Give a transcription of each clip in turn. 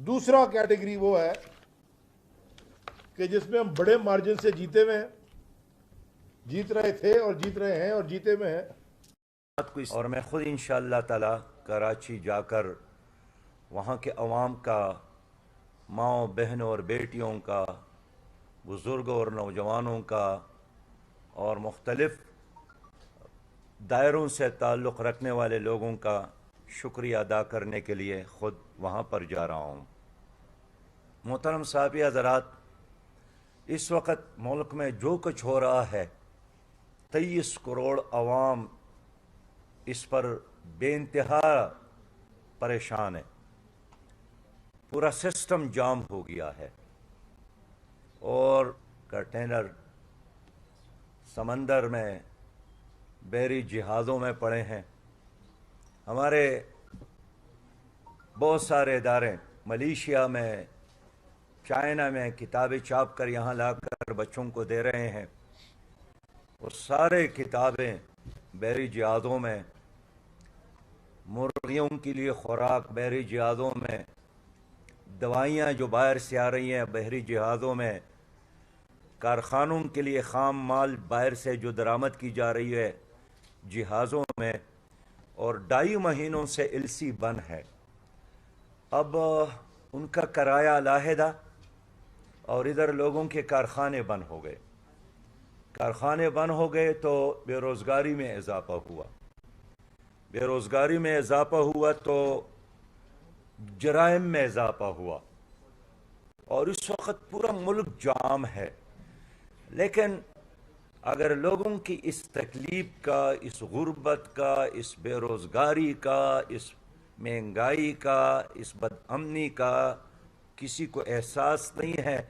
دوسرا کیٹیگری وہ ہے کہ جس میں ہم بڑے مارجن سے جیتے ہوئے ہیں، جیت رہے تھے اور جیت رہے ہیں اور جیتے ہوئے ہیں. اور میں خود انشاءاللہ تعالی کراچی جا کر وہاں کے عوام کا، ماؤں بہنوں اور بیٹیوں کا، بزرگوں اور نوجوانوں کا اور مختلف دائروں سے تعلق رکھنے والے لوگوں کا شکریہ ادا کرنے کے لیے خود وہاں پر جا رہا ہوں. محترم صحابی حضرات، اس وقت ملک میں جو کچھ ہو رہا ہے، 23 کروڑ عوام اس پر بے انتہا پریشان ہے. پورا سسٹم جام ہو گیا ہے اور کنٹینر سمندر میں، بحری جہازوں میں پڑے ہیں. ہمارے بہت سارے ادارے ملیشیا میں، چائنا میں کتابیں چھاپ کر یہاں لا کر بچوں کو دے رہے ہیں. وہ سارے کتابیں بحری جہازوں میں، مرغیوں کے لیے خوراک بحری جہازوں میں، دوائیاں جو باہر سے آ رہی ہیں بحری جہازوں میں، کارخانوں کے لیے خام مال باہر سے جو درآمد کی جا رہی ہے جہازوں میں، اور 2.5 مہینوں سے ایلسی بند ہے. اب ان کا کرایہ علیحدہ اور ادھر لوگوں کے کارخانے بند ہو گئے. کارخانے بند ہو گئے تو بے روزگاری میں اضافہ ہوا. بے روزگاری میں اضافہ ہوا تو جرائم میں اضافہ ہوا، اور اس وقت پورا ملک جام ہے. لیکن اگر لوگوں کی اس تکلیف کا، اس غربت کا، اس بے روزگاری کا، اس مہنگائی کا، اس بد امنی کا کسی کو احساس نہیں ہے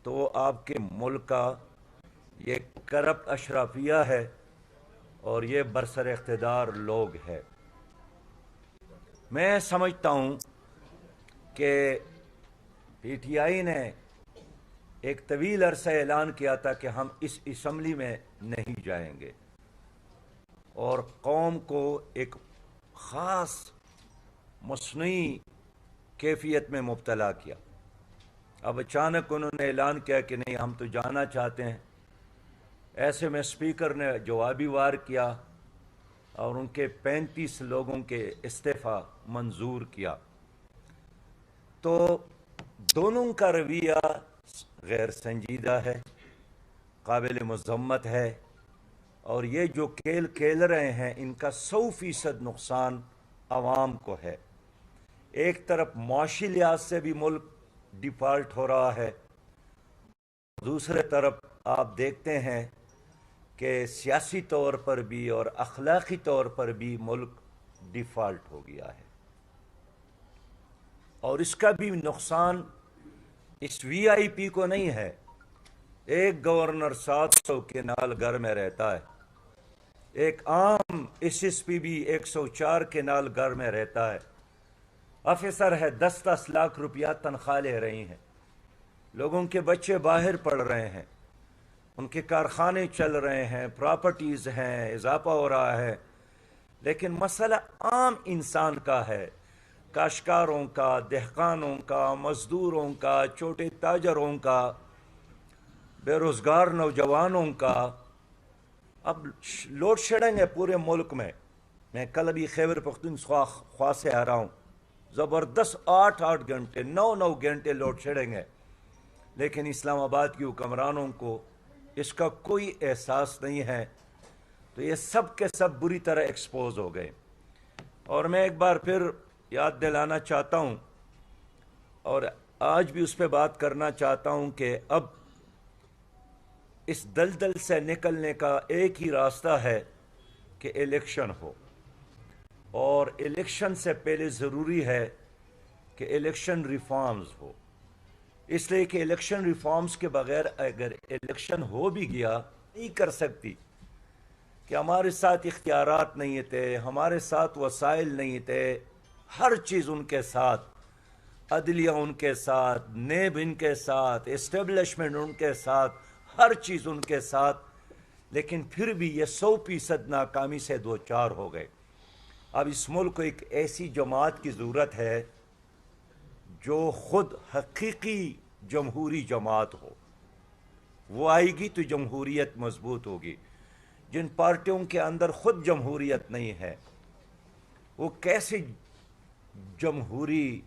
تو آپ کے ملک کا یہ کرپٹ اشرافیہ ہے اور یہ برسر اقتدار لوگ ہے. میں سمجھتا ہوں کہ پی ٹی آئی نے ایک طویل عرصہ اعلان کیا تھا کہ ہم اس اسمبلی میں نہیں جائیں گے، اور قوم کو ایک خاص مصنوعی کیفیت میں مبتلا کیا. اب اچانک انہوں نے اعلان کیا کہ نہیں، ہم تو جانا چاہتے ہیں. ایسے میں اسپیکر نے جوابی وار کیا اور ان کے 35 لوگوں کے استعفی منظور کیا. تو دونوں کا رویہ غیر سنجیدہ ہے، قابل مذمت ہے، اور یہ جو کھیل کھیل رہے ہیں ان کا 100% نقصان عوام کو ہے. ایک طرف معاشی لحاظ سے بھی ملک ڈیفالٹ ہو رہا ہے، دوسرے طرف آپ دیکھتے ہیں کہ سیاسی طور پر بھی اور اخلاقی طور پر بھی ملک ڈیفالٹ ہو گیا ہے. اور اس کا بھی نقصان اس وی آئی پی کو نہیں ہے. ایک گورنر 700 کنال گھر میں رہتا ہے، ایک عام ایس ایس پی بھی 104 کنال گھر میں رہتا ہے. افسر ہے 10-10 لاکھ روپیہ تنخواہ لے رہی ہیں. لوگوں کے بچے باہر پڑھ رہے ہیں، ان کے کارخانے چل رہے ہیں، پراپرٹیز ہیں، اضافہ ہو رہا ہے. لیکن مسئلہ عام انسان کا ہے، کاشتکاروں کا، دہقانوں کا، مزدوروں کا، چھوٹے تاجروں کا، بے روزگار نوجوانوں کا. اب لوڈ شیڈنگ ہے پورے ملک میں. میں کل ابھی خیبر پختونخوا سے آ رہا ہوں، زبردست 8 گھنٹے 9 گھنٹے لوڈ شیڈنگ ہے. لیکن اسلام آباد کی حکمرانوں کو اس کا کوئی احساس نہیں ہے. تو یہ سب کے سب بری طرح ایکسپوز ہو گئے. اور میں ایک بار پھر یاد دلانا چاہتا ہوں اور آج بھی اس پہ بات کرنا چاہتا ہوں کہ اب اس دلدل سے نکلنے کا ایک ہی راستہ ہے کہ الیکشن ہو. اور الیکشن سے پہلے ضروری ہے کہ الیکشن ریفارمز ہو. اس لیے کہ الیکشن ریفارمز کے بغیر اگر الیکشن ہو بھی گیا نہیں کر سکتی، کہ ہمارے ساتھ اختیارات نہیں تھے، ہمارے ساتھ وسائل نہیں تھے. ہر چیز ان کے ساتھ، عدلیہ ان کے ساتھ، نیب ان کے ساتھ، اسٹیبلشمنٹ ان کے ساتھ، ہر چیز ان کے ساتھ. لیکن پھر بھی یہ 100% ناکامی سے دوچار ہو گئے. اب اس ملک کو ایک ایسی جماعت کی ضرورت ہے جو خود حقیقی جمہوری جماعت ہو، وہ آئے گی تو جمہوریت مضبوط ہوگی. جن پارٹیوں کے اندر خود جمہوریت نہیں ہے، وہ کیسے جمہوری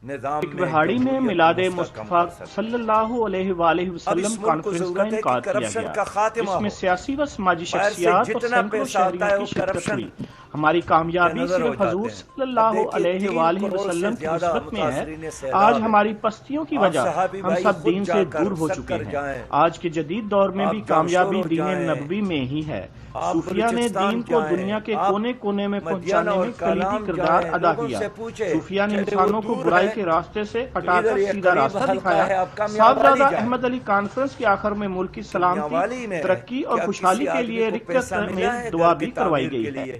نظام ایک میں بہاڑی میں جمہوریت کو میلاد مستحکم مصطفیٰ کر سکتے. صلی اللہ علیہ وآلہ اب وسلم اس ملک کو کانفرنس کا ضرورت ہے کہ انعقاد کیا کرپشن گیا، کا خاتمہ جس میں ہو. سیاسی و سماجی باہر سے شخصیات اور جتنا سینکڑوں پیسہ آتا شہریوں ہے کی وہ شرکت کرپشن ہوئی. ہماری پہ کامیابی نظر ہو صرف حضور جاتے ہیں. صلی اب اللہ دیکھیے علیہ 3 وآلہ کروڑ سے وسلم کی زیادہ نصرت میں ہے. متاثرین آج سیلاب ہے. ہماری پستیوں کی آپ وجہ صحابی ہم بھائی سب خود دین جا سے کر دور ہو چکے سکر ہیں. جائیں، آج کے جدید دور میں بھی آپ کامیابی جمشور دین جائیں، نبوی میں ہی ہے. آپ صوفیہ نے بلوچستان دین کو جائیں، دنیا کے آپ کونے کونے میں مدینہ پہنچانے اور میں کلیدی کالام کردار جائیں. ادا لوگوں کیا. سے پوچھے صوفیہ نے چلے وہ انسانوں کو دور برائی ہے کے راستے سے تو ہٹا ادھر کر یہ سیدھا قریب راستہ حلقہ دکھایا. ہے، آپ کامیاب والی صاحبزادہ جائیں. احمد علی کانفرنس کے آخر میں ملک کی تو میاں سلامتی، والی میں ترقی اور کیا خوشحالی کسی کے آدمی لیے کو رکعت پیسہ میں ملا ہے دعا گھر کی بھی کروائی تعمیر گئی کے ہے. لیے؟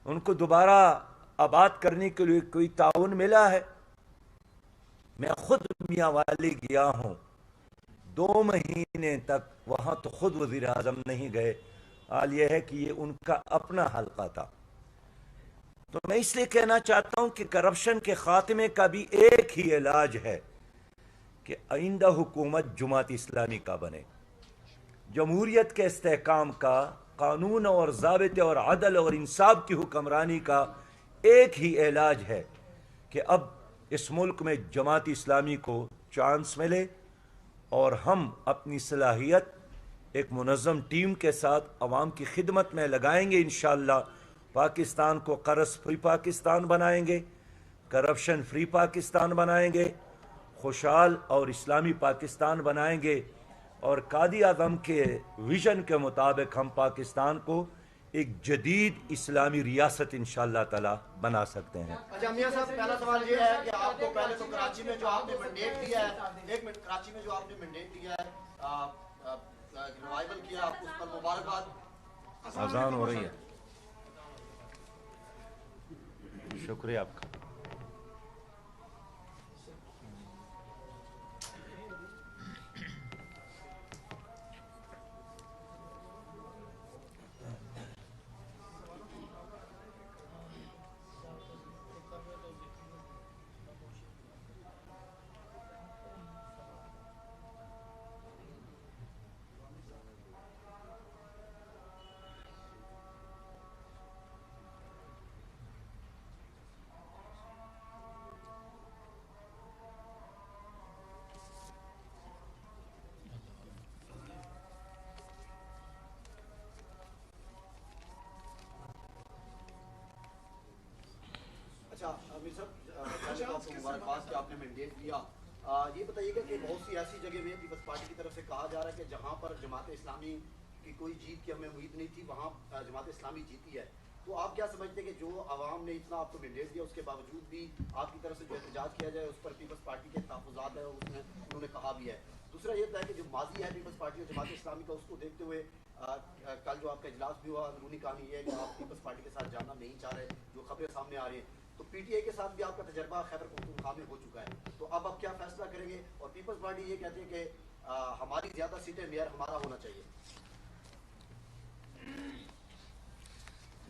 ان کو دوبارہ آباد کرنے کے لیے کوئی تعاون ملا ہے؟ میں خود میاں والی گیا ہوں، 2 مہینے تک وہاں تو خود وزیر اعظم نہیں گئے. حال یہ ہے کہ یہ ان کا اپنا حلقہ تھا. تو میں اس لیے کہنا چاہتا ہوں کہ کرپشن کے خاتمے کا بھی ایک ہی علاج ہے کہ آئندہ حکومت جماعت اسلامی کا بنے. جمہوریت کے استحکام کا، قانون اور ضابطے اور عدل اور انصاف کی حکمرانی کا ایک ہی علاج ہے کہ اب اس ملک میں جماعت اسلامی کو چانس ملے اور ہم اپنی صلاحیت ایک منظم ٹیم کے ساتھ عوام کی خدمت میں لگائیں گے. انشاءاللہ پاکستان کو قرض فری پاکستان بنائیں گے، کرپشن فری پاکستان بنائیں گے، خوشحال اور اسلامی پاکستان بنائیں گے، اور قائد اعظم کے ویژن کے مطابق ہم پاکستان کو ایک جدید اسلامی ریاست انشاءاللہ تعالی بنا سکتے ہیں. اچھا میاں صاحب، پہلا سوال یہ ہے کہ آپ کو پہلے تو کراچی میں جو آپ نے مینڈیٹ دیا ہے، ایک منٹ، کراچی میں جو آپ نے مینڈیٹ دیا ہے، ریوائول کیا، آپ کو اس پر مبارکباد. اذان ہو رہی ہے. شکریہ آپ کا. اچھا امیر صاحب، پہلے تو آپ کو مبارکباد کہ آپ نے مینڈیٹ دیا. یہ بتائیے گا کہ بہت سی ایسی جگہ میں پیپلز پارٹی کی طرف سے کہا جا رہا ہے کہ جہاں پر جماعت اسلامی کی کوئی جیت کی ہمیں امید نہیں تھی، وہاں جماعت اسلامی جیتی ہے. تو آپ کیا سمجھتے ہیں کہ جو عوام نے اتنا آپ کو مینڈیٹ دیا، اس کے باوجود بھی آپ کی طرف سے جو احتجاج کیا جائے اس پر پیپلز پارٹی کے تحفظات ہیں، اس میں انہوں نے کہا بھی ہے. دوسرا یہ ہے کہ جو ماضی ہے پیپلز پارٹی اور جماعت اسلامی کا، اس کو دیکھتے ہوئے کل جو آپ کا اجلاس بھی ہوا، اندرونی کہانی یہ ہے کہ آپ پیپلز پارٹی کے ساتھ جانا نہیں چاہ رہے، جو خبریں سامنے آ رہی ہیں. تو پی ٹی آئی کے ساتھ بھی آپ کا تجربہ خیبر پختونخوا میں ہو چکا ہے، تو اب آپ کیا فیصلہ کریں گے؟ اور پیپلز پارٹی یہ کہتی ہے کہ ہماری زیادہ سیٹیں میئر ہمارا ہونا چاہیے.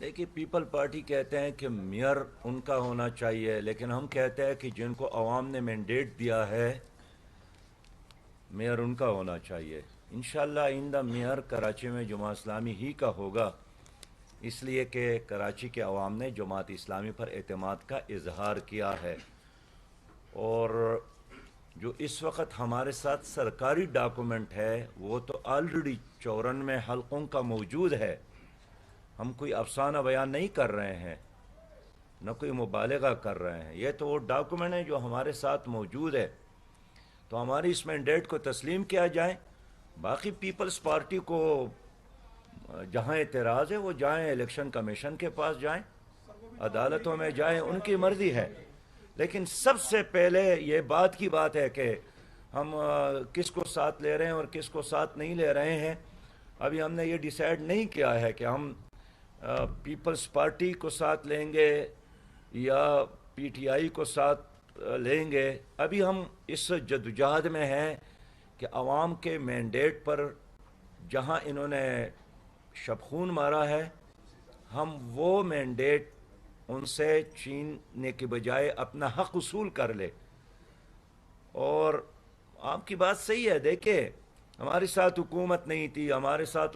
دیکھیے، پیپل پارٹی کہتے ہیں کہ میئر ان کا ہونا چاہیے، لیکن ہم کہتے ہیں کہ جن کو عوام نے مینڈیٹ دیا ہے میئر ان کا ہونا چاہیے. انشاءاللہ آئندہ میئر کراچی میں جماعت اسلامی ہی کا ہوگا، اس لیے کہ کراچی کے عوام نے جماعت اسلامی پر اعتماد کا اظہار کیا ہے. اور جو اس وقت ہمارے ساتھ سرکاری ڈاکومنٹ ہے وہ تو آلریڈی 94 حلقوں کا موجود ہے. ہم کوئی افسانہ بیان نہیں کر رہے ہیں، نہ کوئی مبالغہ کر رہے ہیں. یہ تو وہ ڈاکومنٹ ہے جو ہمارے ساتھ موجود ہے. تو ہماری اس مینڈیٹ کو تسلیم کیا جائے. باقی پیپلز پارٹی کو جہاں اعتراض ہے وہ جائیں، الیکشن کمیشن کے پاس جائیں، عدالتوں میں جائیں، ان کی مرضی ہے. لیکن سب سے پہلے یہ بات کی بات ہے کہ ہم کس کو ساتھ لے رہے ہیں اور کس کو ساتھ نہیں لے رہے ہیں. ابھی ہم نے یہ ڈیسائیڈ نہیں کیا ہے کہ ہم پیپلز پارٹی کو ساتھ لیں گے یا پی ٹی آئی کو ساتھ لیں گے. ابھی ہم اس جدوجہد میں ہیں کہ عوام کے مینڈیٹ پر جہاں انہوں نے شب خون مارا ہے، ہم وہ مینڈیٹ ان سے چھیننے کے بجائے اپنا حق اصول کر لے. آپ کی بات صحیح ہے. دیکھیں ہمارے ساتھ حکومت نہیں تھی, ہمارے ساتھ